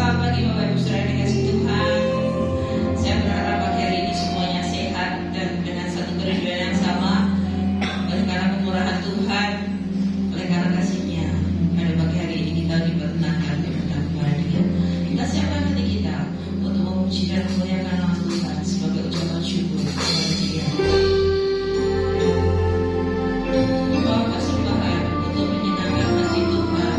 Selamat pagi Bapak Ibu Saudara dikasih Tuhan. Saya berharap pagi hari ini semuanya sehat dan dengan satu kerinduan yang sama. Oleh karena kemurahan Tuhan, oleh karena kasih-Nya, pada pagi hari ini kita diperkenankan berdatang kepada Dia. Kita siapkan hati kita untuk memuji dan memuliakan nama Tuhan sebagai ucapan syukur kepada Dia. Bawa persembahan untuk menyenangkan hati Tuhan.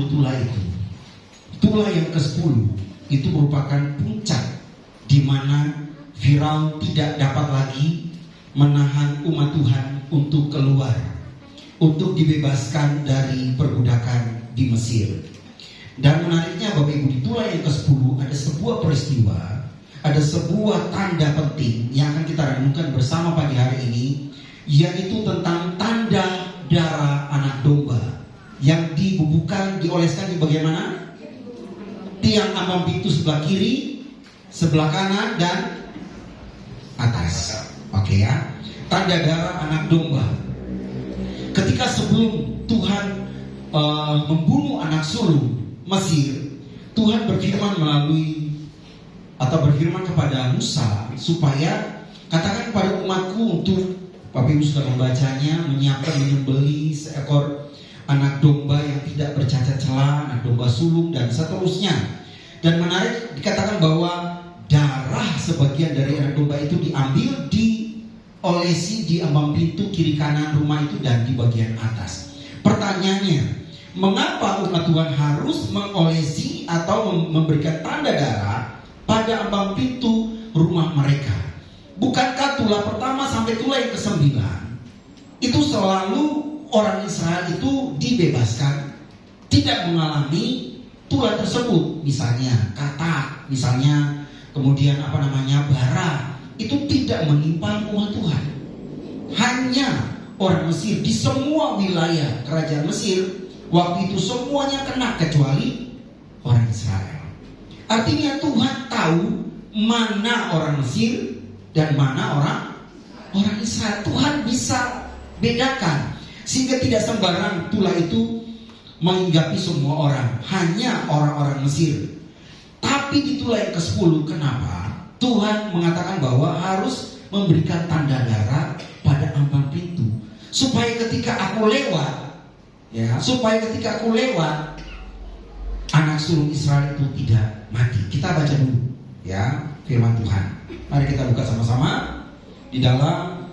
tulah itu. Tulah yang ke-10 itu merupakan puncak di mana Firaun tidak dapat lagi menahan umat Tuhan untuk keluar, untuk dibebaskan dari perbudakan di Mesir. Dan menariknya Bapak Ibu, di tulah yang ke-10 ada sebuah peristiwa, ada sebuah tanda penting yang akan kita renungkan bersama pagi hari ini, yaitu tentang tanda darah anak domba yang dibubuhkan, dioleskan di bagian mana? Tiang ambang pintu sebelah kiri, sebelah kanan, dan atas. Oke ya, tanda darah anak domba. Ketika sebelum Tuhan membunuh anak sulung Mesir, Tuhan berfirman berfirman kepada Musa supaya katakan kepada umatku untuk, Bapak Ibu sudah membacanya, menyiapkan menyembelih seekor anak domba yang tidak bercacat celah, anak domba sulung dan seterusnya. Dan menarik dikatakan bahwa darah sebagian dari anak domba itu diambil, diolesi di ambang pintu kiri kanan rumah itu dan di bagian atas. Pertanyaannya, mengapa umat Tuhan harus mengolesi atau memberikan tanda darah pada ambang pintu rumah mereka? Bukankah tulah pertama sampai tulah yang ke-9 itu selalu orang Israel itu dibebaskan, tidak mengalami tulah tersebut, misalnya katak, misalnya kemudian bara, itu tidak menimpa umat Tuhan. Hanya orang Mesir, di semua wilayah kerajaan Mesir waktu itu semuanya kena kecuali orang Israel. Artinya Tuhan tahu mana orang Mesir dan mana orang Israel. Tuhan bisa bedakan sehingga tidak sembarang tulah itu menghinggapi semua orang, hanya orang-orang Mesir. Tapi di tulah yang ke-10, kenapa Tuhan mengatakan bahwa harus memberikan tanda darah pada ambang pintu, supaya ketika aku lewat, anak sulung Israel itu tidak mati. Kita baca dulu ya firman Tuhan. Mari kita buka sama-sama di dalam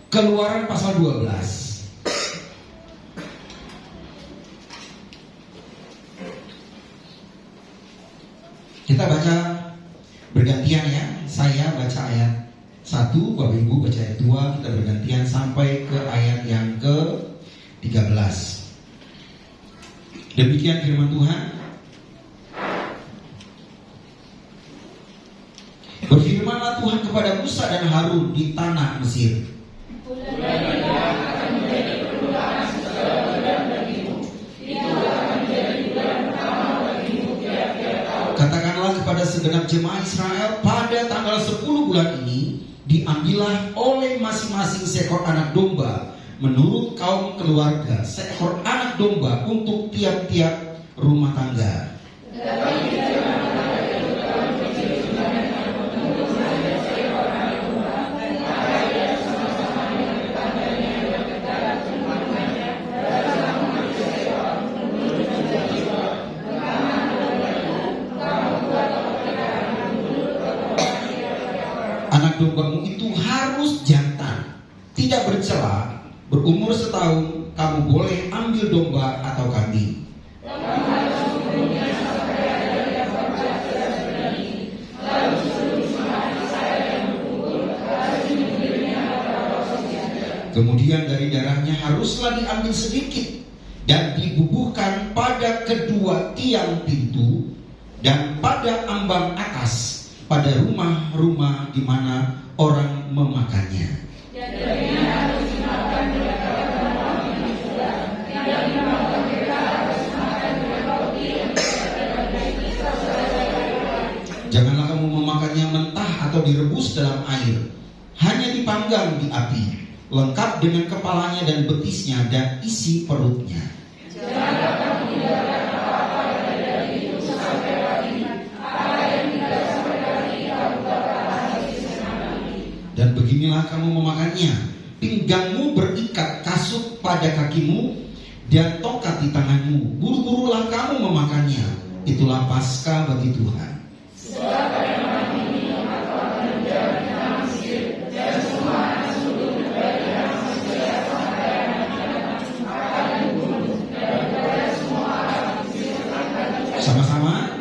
Keluaran pasal 12. Kita baca bergantian ya. Saya baca ayat 1, Bapak Ibu baca ayat 2, kita bergantian sampai ke ayat yang ke-13. Demikian firman Tuhan. Berfirmanlah Tuhan kepada Musa dan Harun di tanah Mesir. Katakanlah kepada segenap jemaah Israel, pada tanggal 10 bulan ini diambillah oleh masing-masing seekor anak domba menurut kaum keluarga, seekor anak domba untuk tiap-tiap rumah tangga. Anak dombamu itu harus jantan, tidak bercela, berumur setahun. Kamu boleh ambil domba atau kambing. Kemudian dari darahnya haruslah diambil sedikit dan dibubuhkan pada kedua tiang pintu dan pada ambang atas, pada rumah-rumah di mana orang memakannya. Janganlah kamu memakannya mentah atau direbus dalam air, hanya dipanggang di api, lengkap dengan kepalanya dan betisnya dan isi perutnya. Dan beginilah kamu memakannya: pinggangmu berikat kasut pada kakimu dan tokat di tanganmu. Buru-burulah kamu memakannya. Itulah Paskah bagi Tuhan. Sama-sama.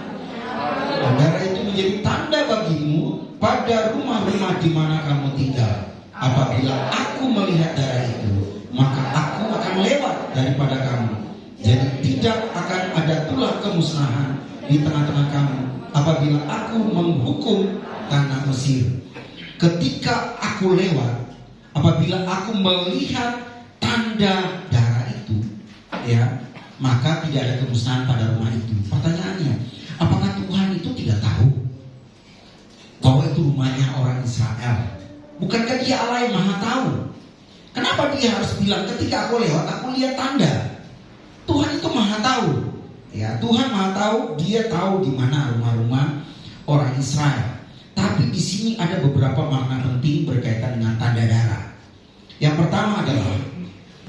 Darah itu menjadi tanda bagimu pada rumah-rumah di mana kamu tinggal. Apabila aku melihat darah itu, maka aku akan lewat daripada kamu. Jadi tidak akan ada pula kemusnahan di tengah-tengah kamu apabila aku menghukum tanah Mesir. Ketika aku lewat, apabila aku melihat tanda darah itu, ya, maka tidak ada kemusnahan pada rumah itu. Pertanyaannya, apakah Tuhan itu tidak tahu bahwa itu rumahnya orang Israel? Bukankah Dia Allah yang Maha Tahu? Kenapa Dia harus bilang ketika aku lewat aku lihat tanda? Tuhan itu Maha Tahu. Ya, Tuhan Maha Tahu, Dia tahu di mana rumah-rumah orang Israel. Tapi di sini ada beberapa makna penting berkaitan dengan tanda darah. Yang pertama adalah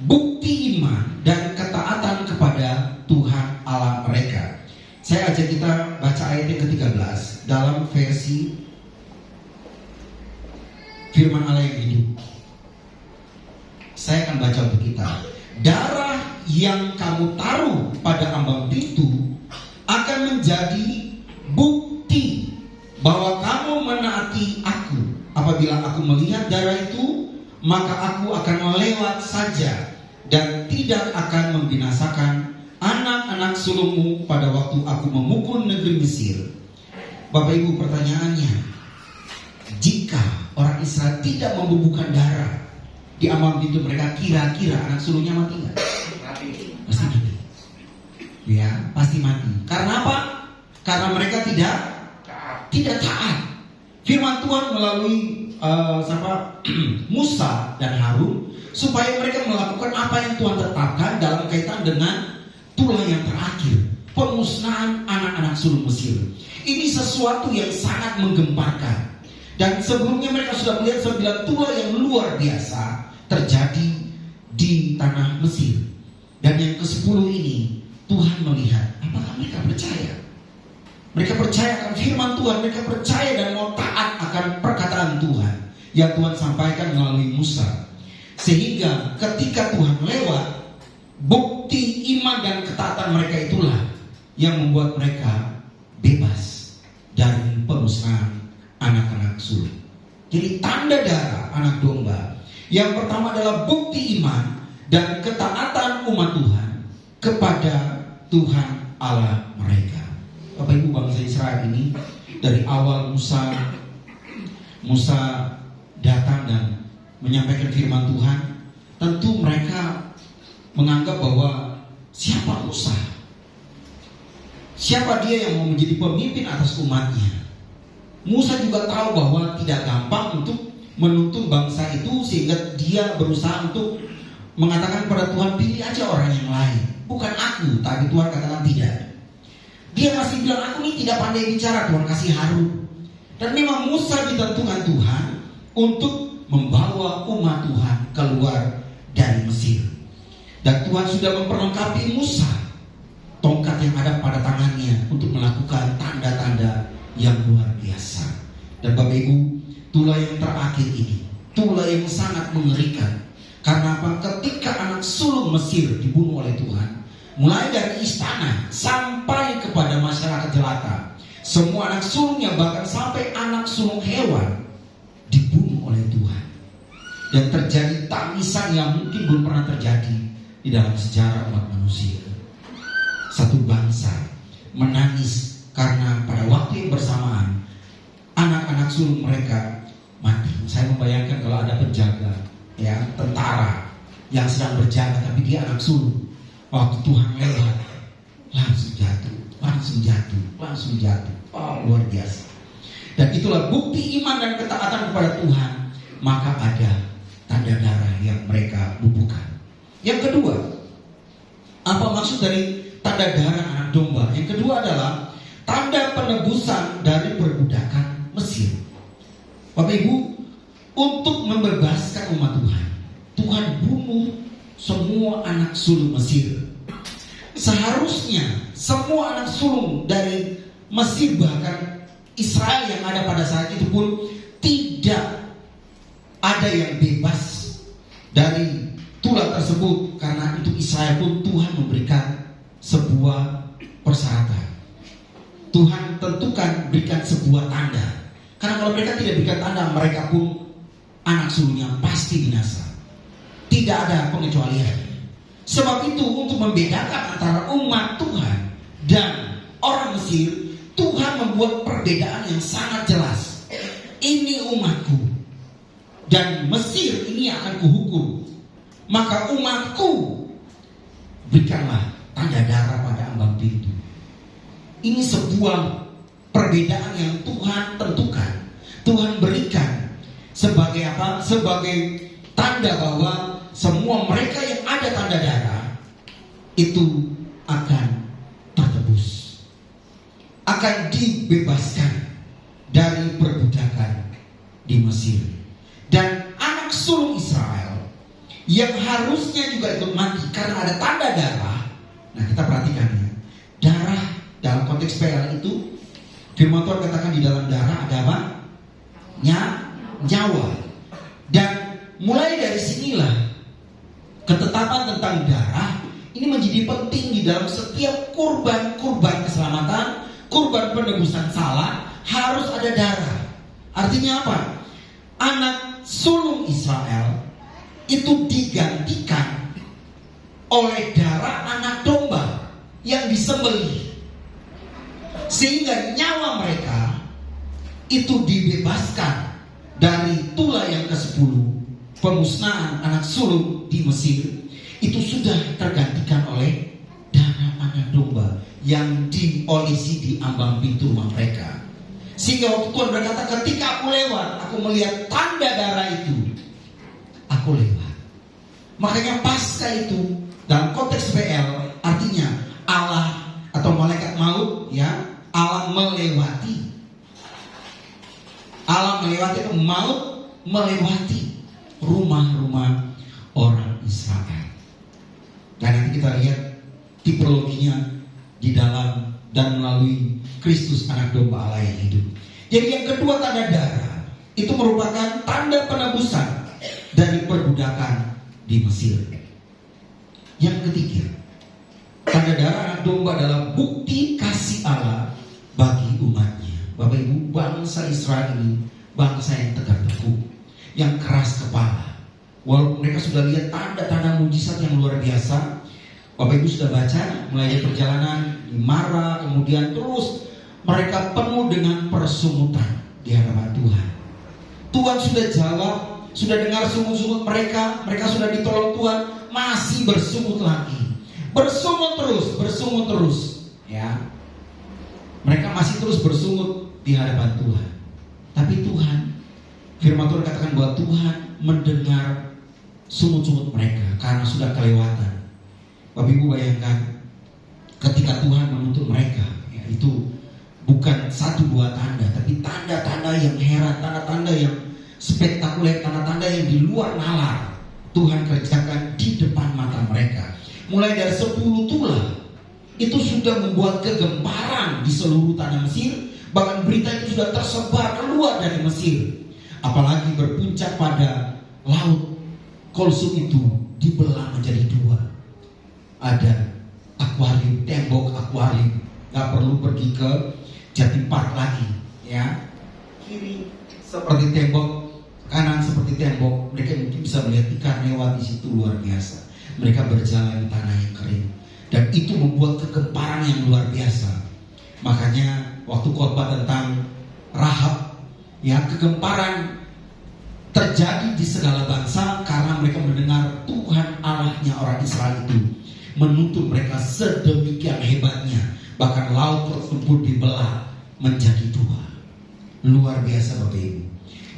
bukti iman dan ketaatan kepada Tuhan Allah mereka. Saya ajak kita baca ayat yang ke-13 dalam versi firman Allah yang hidup. Saya akan baca untuk kita. Darah yang kamu taruh pada ambang pintu akan menjadi bukti bahwa kamu menaati aku. Apabila aku melihat darah itu, maka aku akan lewat saja dan tidak akan membinasakan anak-anak sulungmu pada waktu aku memukul negeri Mesir. Bapak Ibu, pertanyaannya, jika orang Israel tidak membubuhkan darah di ambang pintu mereka, kira-kira anak sulungnya mati nggak? Pasti mati. Ya, pasti mati. Karena apa? Karena mereka tidak taat. Firman Tuhan melalui Musa dan Harun supaya mereka melakukan apa yang Tuhan tetapkan dalam kaitan dengan tulah yang terakhir, pemusnahan anak-anak sulung Mesir. Ini sesuatu yang sangat menggemparkan. Dan sebelumnya mereka sudah melihat 9 tulah yang luar biasa terjadi di tanah Mesir. Dan yang ke-10 ini Tuhan melihat, apakah mereka percaya? Mereka percaya akan firman Tuhan, mereka percaya dan mau taat akan perkataan Tuhan yang Tuhan sampaikan melalui Musa. Sehingga ketika Tuhan lewat, bukti iman dan ketaatan mereka itulah yang membuat mereka bebas dari pemusnahan anak-anak sulung. Jadi tanda darah anak domba yang pertama adalah bukti iman dan ketaatan umat Tuhan kepada Tuhan Allah mereka. Bapak Ibu, bangsa Israel ini dari awal Musa datang dan menyampaikan firman Tuhan, tentu mereka menganggap bahwa siapa Musa? Siapa dia yang mau menjadi pemimpin atas umatnya? Musa juga tahu bahwa tidak gampang untuk menuntun bangsa itu, sehingga dia berusaha untuk mengatakan kepada Tuhan, pilih aja orang yang lain, bukan aku. Tapi Tuhan katakan tidak. Dia masih bilang, aku ini tidak pandai bicara, Tuhan kasih Harun. Dan memang Musa ditentukan Tuhan untuk membawa umat Tuhan keluar dari Mesir. Dan Tuhan sudah memperlengkapi Musa, tongkat yang ada pada tangannya untuk melakukan tanda-tanda yang luar biasa. Dan Bapak Ibu, tulah yang terakhir ini, tulah yang sangat mengerikan. Karena apa? Ketika anak sulung Mesir dibunuh oleh Tuhan, mulai dari istana sampai kepada masyarakat jelata, semua anak sulungnya, bahkan sampai anak sulung hewan, dibunuh oleh Tuhan. Dan terjadi tangisan yang mungkin belum pernah terjadi di dalam sejarah umat manusia. Satu bangsa menangis karena pada waktu yang bersamaan anak-anak sulung mereka mati. Saya membayangkan kalau ada penjaga, ya, tentara yang sedang berjaga tapi dia anak sulung, waktu Tuhan lewat langsung jatuh. Oh, luar biasa. Dan itulah bukti iman dan ketaatan kepada Tuhan. Maka ada tanda darah yang mereka bubuhkan. Yang kedua, apa maksud dari tanda darah anak domba? Yang kedua adalah tanda penebusan dari perbudakan Mesir. Bapak Ibu, untuk membebaskan umat Tuhan, Tuhan bunuh semua anak sulung Mesir. Seharusnya semua anak sulung dari Mesir, bahkan Israel yang ada pada saat itu pun, tidak ada yang bebas dari tulah tersebut. Karena untuk Israel pun Tuhan memberikan sebuah persyaratan. Tuhan tentukan berikan sebuah tanda. Karena kalau mereka tidak berikan tanda, mereka pun anak sulungnya pasti binasa. Tidak ada pengecualian. Sebab itu untuk membedakan antara umat Tuhan dan orang Mesir, Tuhan membuat perbedaan yang sangat jelas. Ini umatku, dan Mesir ini akan kuhukum. Maka umatku, berikanlah tanda darah pada ambang pintu. Ini sebuah perbedaan yang Tuhan tentukan, Tuhan berikan sebagai apa? Sebagai tanda bahwa semua mereka yang ada tanda darah itu akan tertebus, akan dibebaskan dari perbudakan di Mesir. Dan anak sulung Israel yang harusnya juga ikut mati karena ada tanda darah. Nah, kita perhatikan ya, darah dalam konteks PL itu, firman Tuhan katakan di dalam darah ada apa? Nyawa. Dan mulai dari sinilah ketetapan tentang darah ini menjadi penting di dalam setiap kurban keselamatan, kurban penebusan salah, harus ada darah. Artinya apa? Anak sulung Israel itu digantikan oleh darah anak domba yang disembelih, sehingga nyawa mereka itu dibebaskan dari tulah yang ke-10, pemusnahan anak sulung di Mesir. Itu sudah tergantikan oleh darah anak domba yang diolesi di ambang pintu rumah mereka. Sehingga waktu Tuhan berkata, ketika aku lewat, aku melihat tanda darah itu, aku lewat. Makanya pasca itu dalam konteks PL artinya Allah atau malaikat maut, ya, Allah melewati. Allah melewati, maut melewati rumah-rumah orang Israel. Dan nanti kita lihat tipologinya di dalam dan melalui Kristus anak domba Allah yang hidup. Jadi yang kedua, tanda darah itu merupakan tanda penebusan dari perbudakan di Mesir. Yang ketiga, tanda darah anak domba adalah bukti kasih Allah bagi umatnya. Bapak Ibu, bangsa Israel ini bangsa yang tegar teguh, yang keras kepala. Walaupun mereka sudah lihat tanda-tanda mujizat yang luar biasa. Bapak Ibu sudah baca mulai dari perjalanan di Mara, kemudian terus mereka penuh dengan persungutan di hadapan Tuhan. Tuhan sudah jawab, sudah dengar sungut-sungut mereka sudah ditolong Tuhan, masih bersungut lagi. Bersungut terus, ya. Mereka masih terus bersungut di hadapan Tuhan. Tapi Tuhan, firman Tuhan katakan bahwa Tuhan mendengar sungut-sungut mereka karena sudah kelewatan. Bapak Ibu bayangkan ketika Tuhan menuntut mereka, ya, itu bukan 1-2 tanda, tapi tanda-tanda yang heran, tanda-tanda yang spektakuler, tanda-tanda yang di luar nalar Tuhan kerjakan di depan mata mereka. Mulai dari 10 tulah itu sudah membuat kegemparan di seluruh tanah Mesir. Bahkan berita itu sudah tersebar keluar dari Mesir. Apalagi berpuncak pada laut Kulsum itu dibelah menjadi 2. Ada akuarium, tembok akuarium. Gak perlu pergi ke Jatim Park lagi, ya. Kiri seperti tembok, kanan seperti tembok. Mereka mungkin bisa melihat ikan lewat di situ, luar biasa. Mereka berjalan di tanah yang kering, dan itu membuat kegemparan yang luar biasa. Makanya waktu khotbah tentang Rahab, ya, kegemparan terjadi di segala bangsa karena mereka mendengar Tuhan Allahnya orang Israel itu menuntut mereka sedemikian hebatnya. Bahkan laut tersebut dibelah menjadi 2. Luar biasa Bapak Ibu.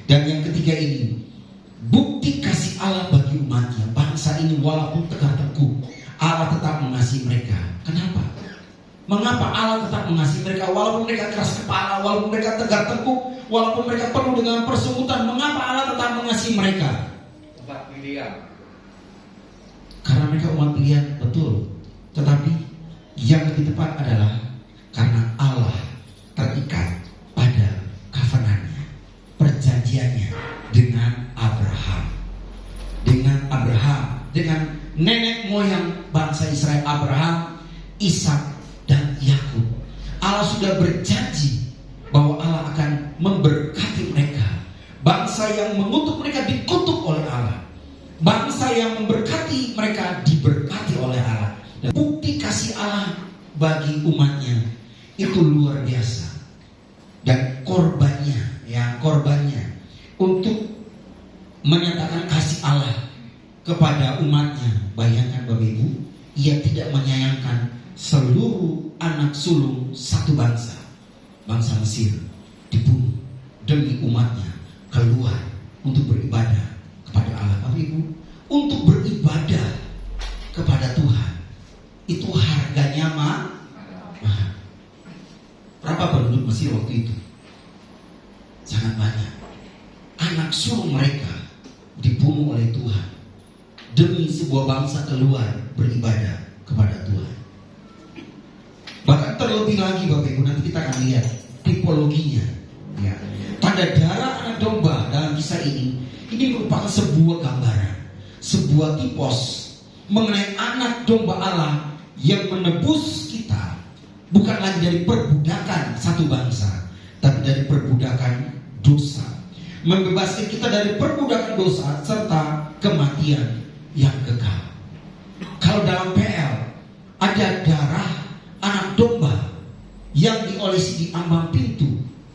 Dan yang ketiga ini, bukti kasih Allah bagi umatnya. Bangsa ini walaupun tegar teguh, Allah tetap mengasihi mereka. Kenapa? Mengapa Allah tetap mengasihi mereka? Walaupun mereka keras kepala, walaupun mereka tegar teguh, walaupun mereka penuh dengan persungutan, mengapa Allah tetap mengasihi mereka? Umat pilihan. Karena mereka umat pilihan, betul. Tetapi yang lebih tepat adalah karena Allah terikat pada covenant-Nya, perjanjiannya dengan Abraham. Dengan nenek moyang bangsa Israel, Abraham, Ishak, dan Yakub. Allah sudah berjanji bahwa Allah akan memberkati mereka. Bangsa yang mengutuk mereka dikutuk oleh Allah. Bangsa yang memberkati mereka diberkati oleh Allah. Dan bukti kasih Allah bagi umatnya itu luar biasa. Dan korbannya untuk menyatakan kasih Allah kepada umatnya. Bayangkan Bapak Ibu, ia tidak menyayangkan seluruh anak sulung satu bangsa. Bangsa Mesir dibunuh demi umatnya keluar untuk beribadah kepada Allah. Bapak Ibu, untuk beribadah kepada Tuhan itu harganya mahal. Berapa penduduk Mesir waktu itu? Sangat banyak. Anak sulung mereka dibunuh oleh Tuhan demi sebuah bangsa keluar beribadah kepada Tuhan. Bahkan terlebih lagi Bapak Ibu, nanti kita akan lihat tipologinya, ya. Tanda darah anak domba dalam kisah ini merupakan sebuah gambaran, sebuah tipos mengenai anak domba Allah yang menebus kita, bukan lagi dari perbudakan satu bangsa, tapi dari perbudakan dosa, membebaskan kita dari perbudakan dosa serta kematian yang kekal. Kalau dalam PL ada darah anak domba yang diolesi di ambang pintu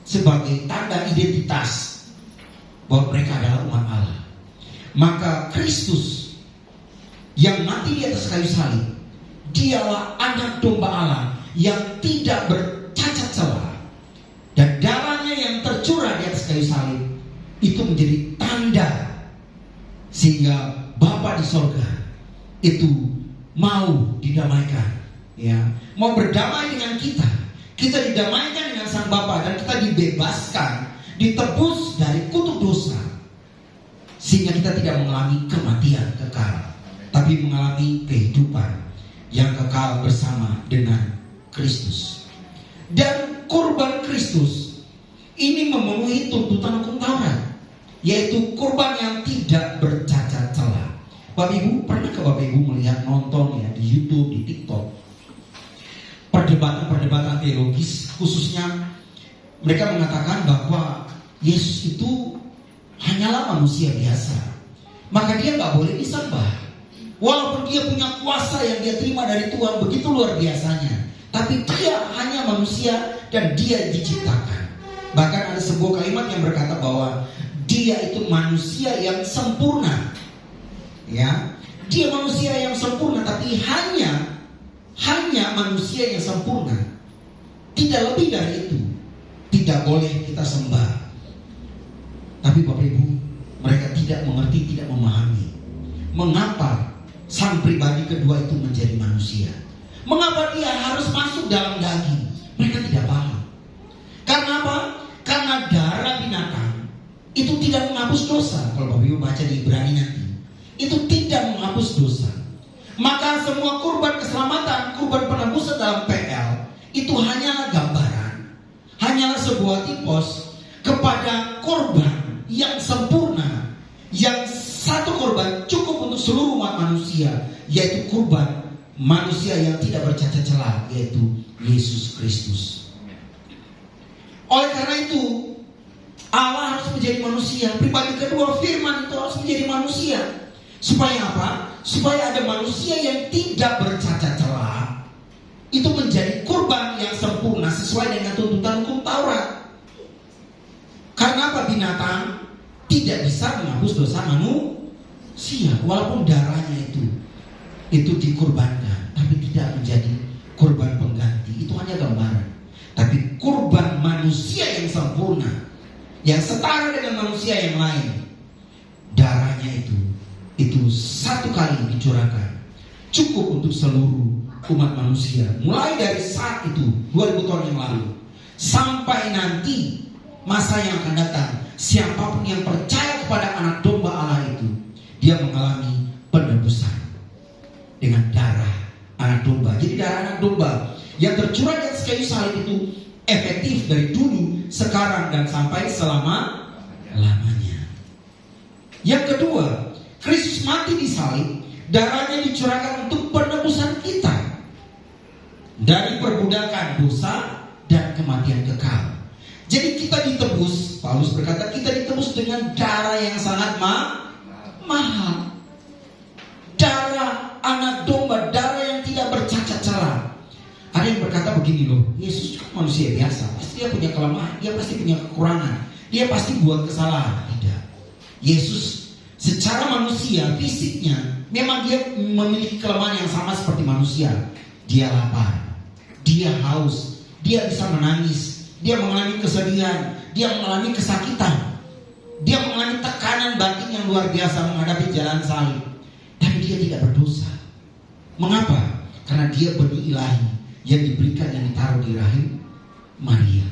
sebagai tanda identitas bahwa mereka adalah umat Allah, maka Kristus yang mati di atas kayu salib, dialah anak domba Allah yang tidak bercacat celah, dan darahnya yang tercurah di atas kayu salib itu menjadi tanda sehingga Bapa di sorga itu mau didamaikan, ya, mau berdamai dengan kita. Kita didamaikan dengan Sang Bapa dan kita dibebaskan, ditebus dari kutuk dosa, sehingga kita tidak mengalami kematian kekal, tapi mengalami kehidupan yang kekal bersama dengan Kristus. Dan kurban Kristus ini memenuhi tuntutan hukum Taurat, yaitu kurban yang tidak bercacat celah. Bapak Ibu, pernah ke Bapak Ibu melihat nonton ya di YouTube, di TikTok, perdebatan teologis, khususnya mereka mengatakan bahwa Yesus itu hanyalah manusia biasa, maka dia nggak boleh disembah. Walaupun dia punya kuasa yang dia terima dari Tuhan begitu luar biasanya, tapi dia hanya manusia dan dia diciptakan. Bahkan ada sebuah kalimat yang berkata bahwa dia itu manusia yang sempurna, ya, dia manusia yang sempurna, tapi hanya manusia yang sempurna, tidak lebih dari itu. Tidak boleh kita sembah. Tapi Bapak Ibu, mereka tidak mengerti, tidak memahami mengapa sang pribadi kedua itu menjadi manusia, mengapa dia harus masuk dalam daging. Mereka tidak paham. Karena apa? Karena darah binatang itu tidak menghapus dosa. Kalau Bapak Ibu baca di Ibrani nanti, itu tidak menghapus dosa. Maka semua kurban keselamatan, kurban penebusan dalam PL itu hanyalah gambaran, hanyalah sebuah tipos kepada korban yang sempurna, yang satu korban cukup untuk seluruh umat manusia, yaitu kurban manusia yang tidak bercacat celah, yaitu Yesus Kristus. Oleh karena itu Allah harus menjadi manusia. Pribadi kedua firman itu harus menjadi manusia. Supaya apa? Supaya ada manusia yang tidak bercacat celah, itu menjadi kurban yang sempurna sesuai dengan tuntutan hukum Taurat. Karena apa? Binatang tidak bisa menghapus dosa manusia, walaupun darahnya itu dikurbankan, tapi tidak menjadi kurban pengganti. Itu hanya gambaran. Tapi kurban manusia yang sempurna, yang setara dengan manusia yang lain, darahnya itu satu kali dicurahkan, cukup untuk seluruh umat manusia. Mulai dari saat itu 2000 tahun yang lalu sampai nanti masa yang akan datang, siapapun yang percaya kepada anak domba Allah itu, dia mengalami penebusan dengan darah anak domba. Jadi darah anak domba yang tercurah di atas kayu salib itu efektif dari dulu, sekarang, dan sampai selama-lamanya. Yang kedua, Kristus mati di salib, darahnya dicurahkan untuk penebusan kita dari perbudakan dosa kematian kekal. Jadi kita ditebus, Paulus berkata kita ditebus dengan darah yang sangat mahal. Darah anak domba, darah yang tidak bercacat celah. Ada yang berkata begini loh, Yesus kan manusia biasa, pasti dia punya kelemahan, dia pasti punya kekurangan, dia pasti buat kesalahan. Tidak. Yesus secara manusia, fisiknya, memang dia memiliki kelemahan yang sama seperti manusia. Dia lapar, dia haus, dia bisa menangis, dia mengalami kesedihan, dia mengalami kesakitan, dia mengalami tekanan batin yang luar biasa menghadapi jalan salib. Tapi dia tidak berdosa. Mengapa? Karena dia benih ilahi yang diberikan, yang ditaruh di rahim Maria.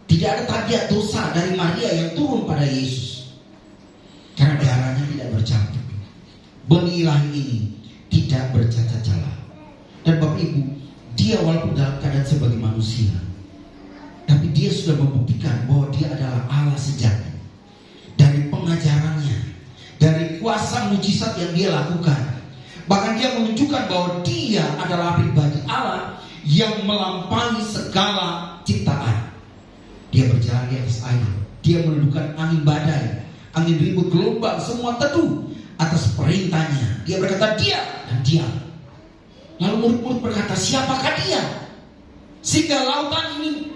Tidak ada tabiat dosa dari Maria yang turun pada Yesus, karena darahnya tidak bercampur. Benih ilahi ini tidak bercacat celah. Dan Bapak Ibu, dia walaupun dalam keadaan sebagai manusia, tapi dia sudah membuktikan bahwa dia adalah Allah sejati. Dari pengajarannya, dari kuasa mujizat yang dia lakukan, bahkan dia menunjukkan bahwa dia adalah pribadi Allah yang melampaui segala ciptaan. Dia berjalan di atas air, dia menundukkan angin badai, angin ribut gelombang, semua teduh atas perintahnya. Dia berkata diam dan diam. Lalu murid-murid berkata, siapakah dia sehingga lautan ini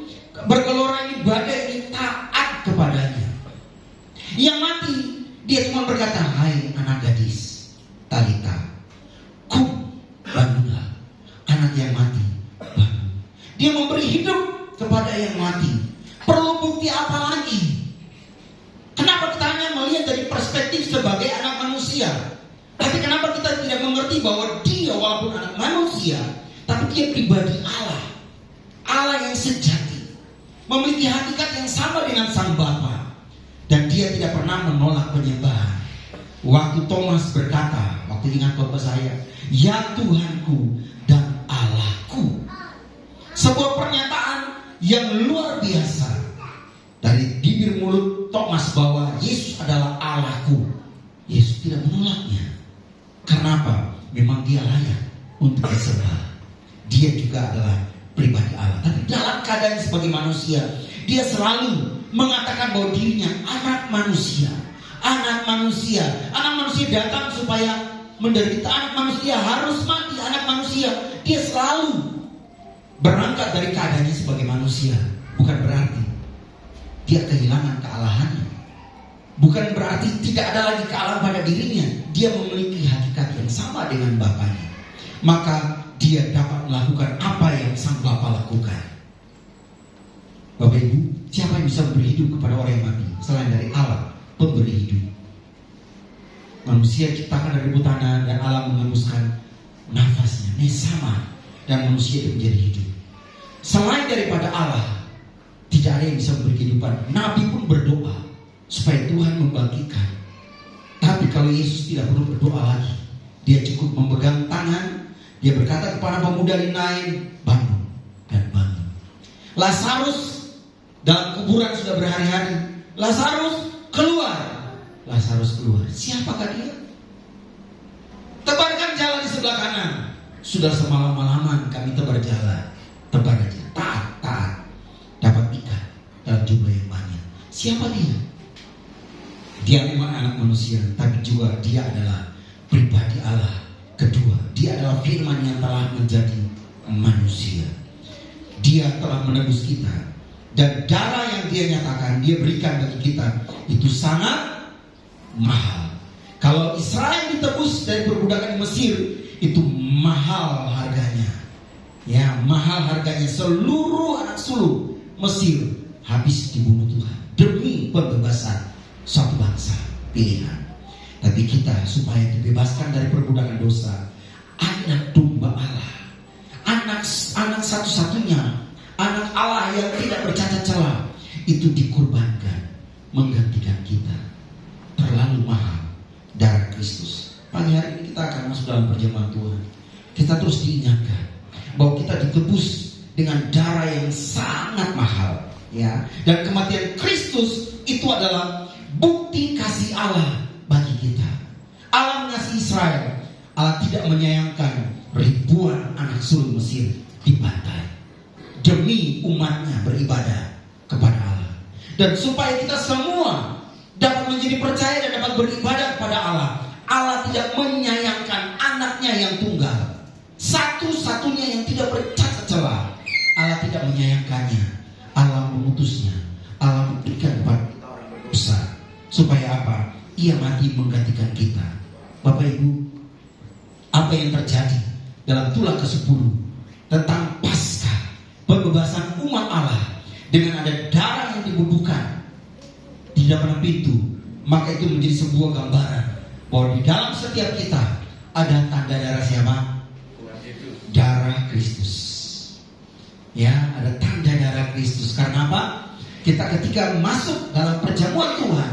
bergelora, ini badai ini taat kepadanya? Yang mati, dia cuma berkata, hai anak gadis, Talita kum, bangunlah. Anak yang mati bangun. Dia memberi hidup kepada yang mati. Perlu bukti apa lagi? Kenapa kita hanya melihat dari perspektif sebagai anak manusia? Tapi kenapa kita tidak mengerti bahwa dia walaupun anak manusia, tapi dia pribadi Allah, Allah yang sejati, memiliki hakikat yang sama dengan Sang Bapa, dan dia tidak pernah menolak penyembahan. Waktu Thomas berkata, waktu ingat Bapak saya, ya Tuhanku dan Allahku, sebuah pernyataan yang luar biasa dari bibir mulut Thomas bahwa Yesus adalah Allahku. Yesus tidak menolaknya. Kenapa? Memang dia layak untuk disembah. Dia juga adalah pribadi Allah. Tapi dalam keadaan sebagai manusia, dia selalu mengatakan bahwa dirinya anak manusia. Anak manusia. Anak manusia datang supaya menderita. Anak manusia harus mati. Anak manusia. Dia selalu berangkat dari keadaannya sebagai manusia. Bukan berarti dia kehilangan kealahannya. Bukan berarti tidak ada lagi kealahan pada dirinya. Dia memiliki hakikat yang sama dengan Bapaknya. Maka dia dapat melakukan apa yang Sang Bapa lakukan. Bapak Ibu, siapa yang bisa memberi hidup kepada orang yang mati selain dari Allah, pemberi hidup? Manusia ciptakan dari tanah dan Allah mengembuskan nafasnya, nesama, dan manusia itu menjadi hidup. Selain daripada Allah, tidak ada yang bisa memberi kehidupan. Nabi pun berdoa supaya Tuhan membangkitkan. Tapi kalau Yesus tidak perlu berdoa lagi, dia cukup memegang tangan, dia berkata kepada pemuda di Nain, bangun dan bangun. Lazarus dalam kuburan sudah berhari-hari. Lazarus keluar. Lazarus keluar. Siapakah dia? Tebarkan jala di sebelah kanan. Sudah semalam-malaman kami tebar jala. Tebar aja. Taat. Dapat ikan dalam jumlah yang banyak. Siapa dia? Dia memang anak manusia, tapi juga dia adalah pribadi Allah. Kedua, dia adalah firman yang telah menjadi manusia. Dia telah menebus kita. Dan darah yang dia nyatakan, dia berikan bagi kita, itu sangat mahal. Kalau Israel ditebus dari perbudakan di Mesir, itu mahal harganya. Ya, mahal harganya. Seluruh anak sulung Mesir habis dibunuh Tuhan demi pembebasan suatu bangsa pilihan. Tapi kita supaya dibebaskan dari perbudakan dosa, anak domba Allah, anak satu-satunya, anak Allah yang tidak bercacat celah, itu dikorbankan menggantikan kita. Terlalu mahal darah Kristus. Pagi hari ini kita akan masuk dalam perjamuan Tuhan. Kita terus diingatkan bahwa kita ditebus dengan darah yang sangat mahal, ya. Dan kematian Kristus itu adalah bukti kasih Allah bagi kita. Allah mengasihi Israel. Allah tidak menyayangkan ribuan anak sulung Mesir dibantai. demi umatnya beribadah kepada Allah. Dan supaya kita semua dapat menjadi percaya dan dapat beribadah kepada Allah, Allah tidak menyayangkan anaknya yang tunggal, satu-satunya yang tidak bercacat celah. Allah tidak menyayangkannya. Allah mengutusnya. Allah memberikan kepada kita orang berdosa. Supaya apa? Ia mati menggantikan kita. Bapak Ibu, apa yang terjadi dalam tulah ke-10 tentang Paskah, pembebasan umat Allah dengan ada darah yang dibubuhkan di depan pintu, maka itu menjadi sebuah gambaran bahwa di dalam setiap kita ada tanda darah siapa? Darah Kristus. Ya, ada tanda darah Kristus. Karena apa? Kita ketika masuk dalam perjamuan Tuhan,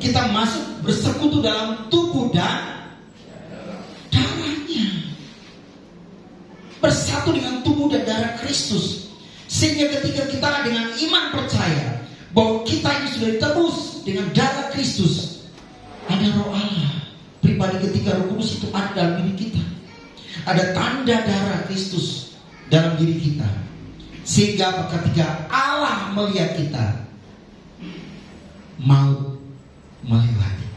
kita masuk bersekutu dalam tubuh dan darahnya, bersatu dengan tubuh dan darah Kristus. Sehingga ketika kita dengan iman percaya bahwa kita ini sudah ditebus dengan darah Kristus, ada roh Allah pribadi ketika Roh Kudus itu ada dalam diri kita. Ada tanda darah Kristus dalam diri kita. Sehingga ketika Allah melihat kita, maut melewati.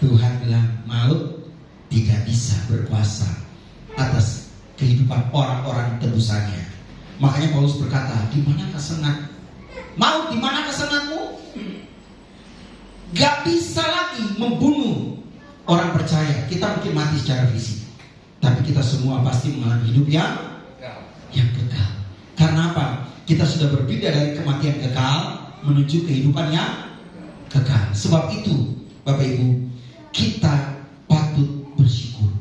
Tuhan bilang maut tidak bisa berkuasa atas kehidupan orang-orang tebusannya. Makanya Paulus berkata, di manakah sengat? Maut, di manakah sengatmu? Gak bisa lagi membunuh orang percaya. Kita mungkin mati secara fisik, tapi kita semua pasti mengalami hidup yang kekal. Karena apa? Kita sudah berpindah dari kematian kekal menuju kehidupan yang kekal. Sebab itu, Bapak Ibu, kita patut bersyukur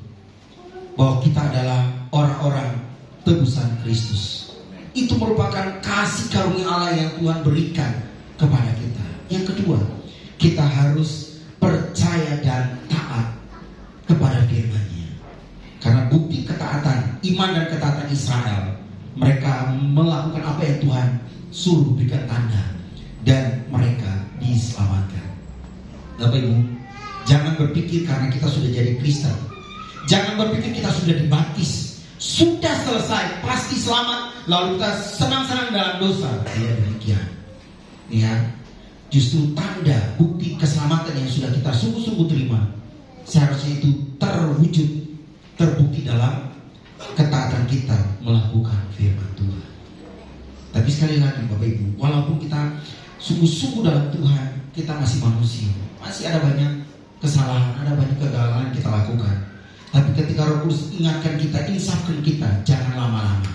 bahwa kita adalah orang-orang tebusan Kristus. Itu merupakan kasih karunia Allah yang Tuhan berikan kepada kita. Yang kedua, kita harus percaya dan taat kepada firman-Nya. Karena bukti ketaatan, iman dan ketaatan Israel, mereka melakukan apa yang Tuhan suruh, berikan tanda, dan mereka diselamatkan. Bapak Ibu, jangan berpikir karena kita sudah jadi Kristen, jangan berpikir kita sudah dibaptis, sudah selesai, pasti selamat, lalu kita senang-senang dalam dosa. Tidak demikian. Ya, justru tanda bukti keselamatan yang sudah kita sungguh-sungguh terima, seharusnya itu terwujud, terbukti dalam ketaatan kita melakukan firman Tuhan. Tapi sekali lagi Bapak Ibu, walaupun kita sungguh-sungguh dalam Tuhan, kita masih manusia, masih ada banyak kesalahan, ada banyak kegagalan yang kita lakukan. Tapi ketika Roh Kudus ingatkan kita, insafkan kita, jangan lama-lama,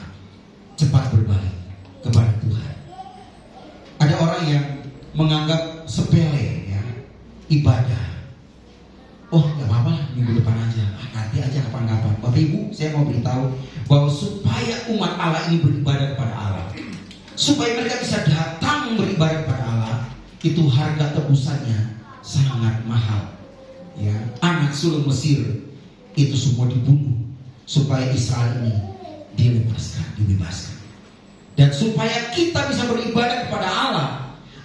cepat berbalik kepada Tuhan. Ada orang yang menganggap sepele ya, ibadah. Oh, gak apa-apa lah, minggu depan aja, nanti aja kapan-kapan. Bapak Ibu, saya mau beritahu bahwa supaya umat Allah ini beribadah kepada Allah, supaya mereka bisa datang beribadah kepada Allah, itu harga tebusannya sangat mahal. Ya, anak sulung Mesir itu semua dibunuh supaya Israel ini dibebaskan. Dan supaya kita bisa beribadah kepada Allah,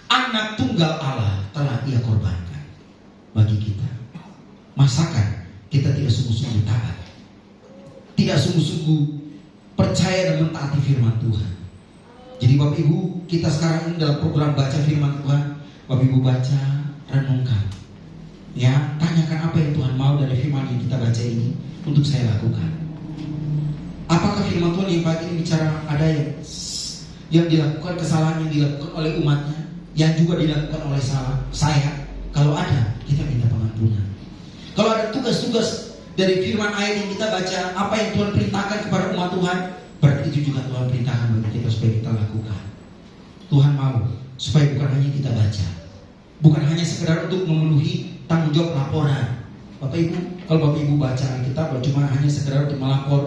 anak tunggal Allah telah Ia korbankan bagi kita. Masakan kita tidak sungguh-sungguh taat, tidak sungguh-sungguh percaya dan mentaati firman Tuhan. Jadi Bapak Ibu, kita sekarang ini dalam program baca firman Tuhan. Bapak Ibu baca, renungkan, ya, tanyakan apa yang Tuhan mau dari firman yang kita baca ini untuk saya lakukan. Apakah firman Tuhan yang pagi ini bicara ada yang dilakukan, kesalahan yang dilakukan oleh umatnya, yang juga dilakukan oleh saya? Kalau ada, kita minta pengampunan. Kalau ada tugas-tugas dari firman ayat yang kita baca, apa yang Tuhan perintahkan kepada umat Tuhan, berarti itu juga Tuhan perintahkan bagi kita supaya kita lakukan. Tuhan mau supaya bukan hanya kita baca, bukan hanya sekedar untuk memenuhi tanggung jawab laporan. Bapak Ibu, kalau Bapak Ibu baca Alkitab cuma hanya sekedar untuk melapor,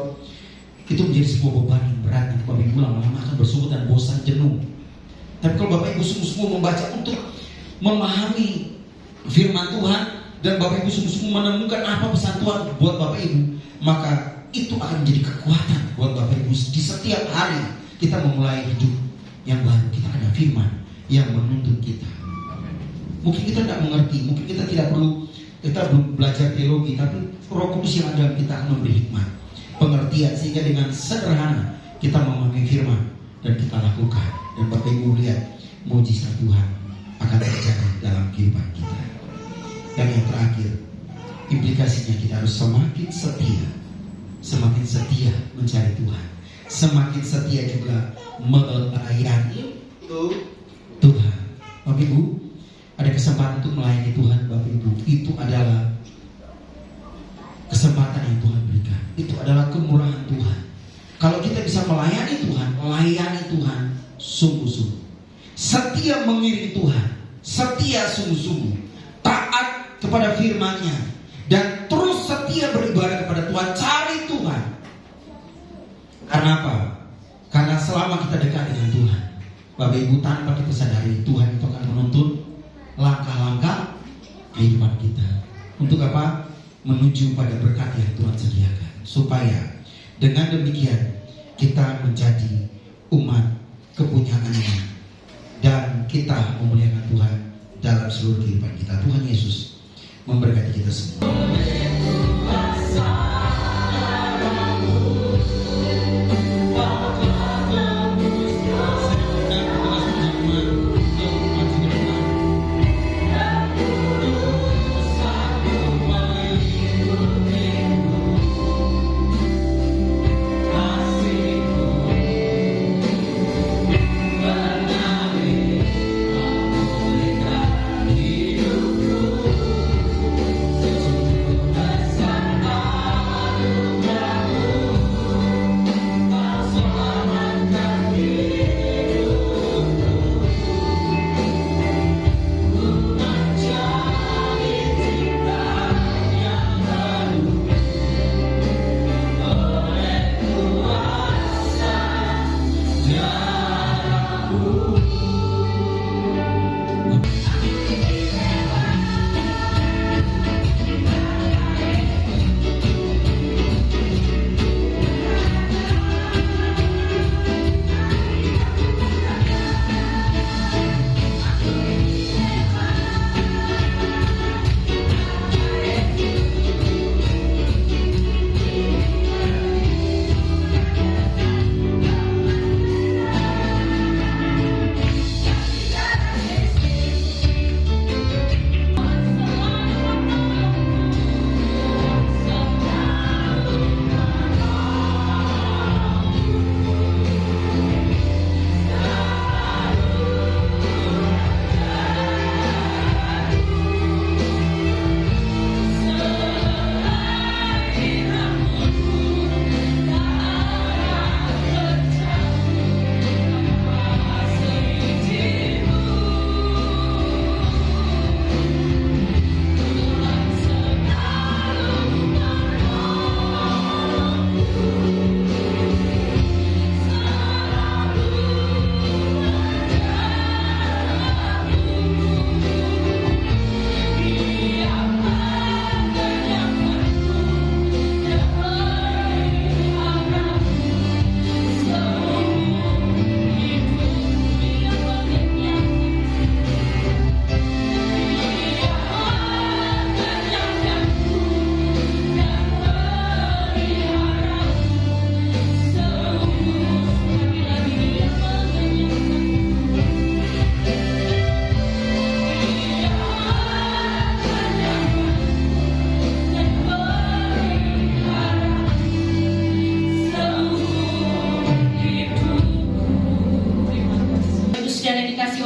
itu menjadi sebuah beban yang berat. Bapak Ibu lama-lama akan bersungut dan bosan, jenuh. Tapi kalau Bapak Ibu sungguh-sungguh membaca untuk memahami firman Tuhan, dan Bapak Ibu sungguh-sungguh menemukan apa pesan Tuhan buat Bapak Ibu, maka itu akan menjadi kekuatan buat Bapak Ibu. Di setiap hari kita memulai hidup yang baru, kita ada firman yang menuntun kita. Mungkin kita tidak mengerti, mungkin kita tidak perlu, kita belum belajar teologi, tapi Roh Kudus yang ada dalam kita akan memberi hikmat, pengertian, sehingga dengan sederhana kita memahami firman dan kita lakukan. Dan Bapak Ibu lihat mujizat Tuhan akan terjadi dalam kehidupan kita. Dan yang terakhir, implikasinya kita harus semakin setia mencari Tuhan, semakin setia juga melayani Tuhan. Bapak Ibu, ada kesempatan untuk melayani Tuhan. Bapak Ibu, itu adalah kesempatan yang Tuhan berikan. Itu adalah kemurahan Tuhan. Kalau kita bisa melayani Tuhan sungguh-sungguh, setia mengiring Tuhan, setia sungguh-sungguh, taat kepada firman-Nya, dan terus setia beribadah kepada Tuhan, cari Tuhan. Karena apa? Karena selama kita dekat dengan Tuhan, Bapak Ibu, tanpa kita sadari, Tuhan itu akan menuntun langkah-langkah kehidupan kita. Untuk apa? Menuju pada berkat yang Tuhan sediakan. Supaya dengan demikian kita menjadi umat kepunyaan-Nya, dan kita memuliakan Tuhan dalam seluruh kehidupan kita. Tuhan Yesus memberkati kita semua.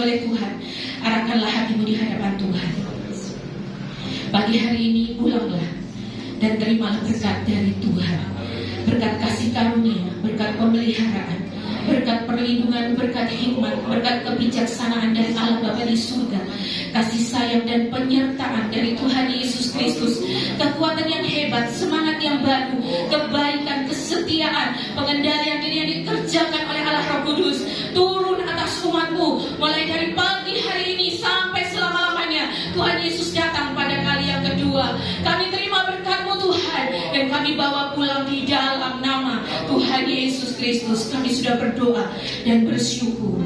oleh Tuhan, arahkanlah hatimu di hadapan Tuhan. Pagi hari ini pulanglah dan terimalah berkat dari Tuhan, berkat kasih karunia, berkat pemeliharaan, berkat perlindungan, berkat hikmat, berkat kebijaksanaan dari Allah Bapa di surga, kasih sayang dan penyertaan dari Tuhan Yesus Kristus, kekuatan yang hebat, semangat yang baru, kebaikan, kesetiaan, pengendalian diri yang dikerjakan oleh Allah Roh Kudus turun atas umatmu mulai dari pagi hari ini sampai selama-lamanya. Tuhan Yesus datang pada kali yang kedua. Kami terima berkat-Mu Tuhan, dan kami bawa pulang di dalam nama Tuhan Yesus Kristus. Kami sudah berdoa dan bersyukur.